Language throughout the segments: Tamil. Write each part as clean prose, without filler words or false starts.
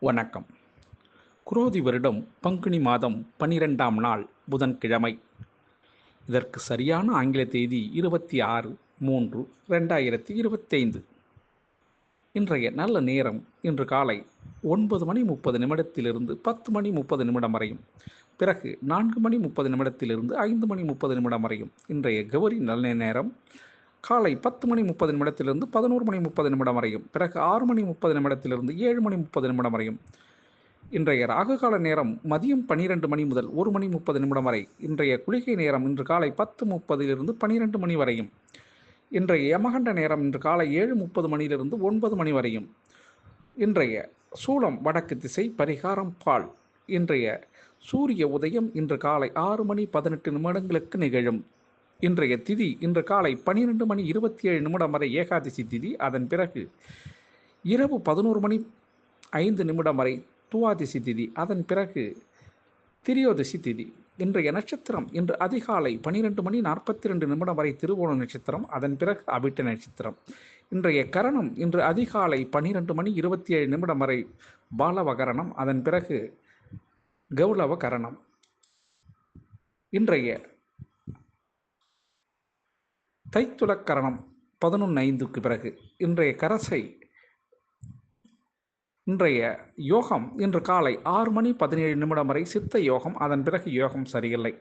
வணக்கம். குரோதி வருடம் பங்குனி மாதம் 12ஆம் நாள் புதன்கிழமை. இதற்கு சரியான ஆங்கில தேதி 26/3/2025. இன்றைய நல்ல நேரம் இன்று காலை 9:30 10:30 வரையும், பிறகு 4:30 5:30 வரையும். இன்றைய கௌரி நல்ல நேரம் காலை 10:30 11:30 வரையும், பிறகு 6:30 7:30 வரையும். இன்றைய ராகுகால நேரம் மதியம் 12 முதல் 1:30 வரை. இன்றைய குளிகை நேரம் இன்று காலை 10:30 12 வரையும். இன்றைய யமகண்ட நேரம் இன்று காலை 7:30 9 வரையும். இன்றைய சூலம் வடக்கு திசை, பரிகாரம் பால். இன்றைய சூரிய உதயம் இன்று காலை 6:18 நிகழும். இன்றைய திதி இன்று காலை 12:27 வரை ஏகாதசி திதி. அதன் பிறகு இரவு 11:05 வரை துவாதிசி திதி. அதன் பிறகு திரியோதசி திதி. இன்றைய நட்சத்திரம் இன்று அதிகாலை 12:42 வரை திருவோண நட்சத்திரம். அதன் பிறகு அவிட்ட நட்சத்திரம். இன்றைய கரணம் இன்று அதிகாலை 12:27 வரை பாலவகரணம். அதன் பிறகு கௌளவ கரணம். இன்றைய தைத்துலக்கரணம் 11:05 பிறகு. இன்றைய கரசை. இன்றைய யோகம் இன்று காலை 6:17 வரை சித்த யோகம். அதன் பிறகு யோகம் சரியில்லை.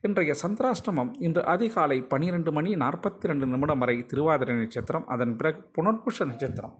இன்றைய சந்திராஷ்டமம் இன்று அதிகாலை 12:42 வரை திருவாதிரை நட்சத்திரம். அதன் பிறகு புனர்பூச நட்சத்திரம்.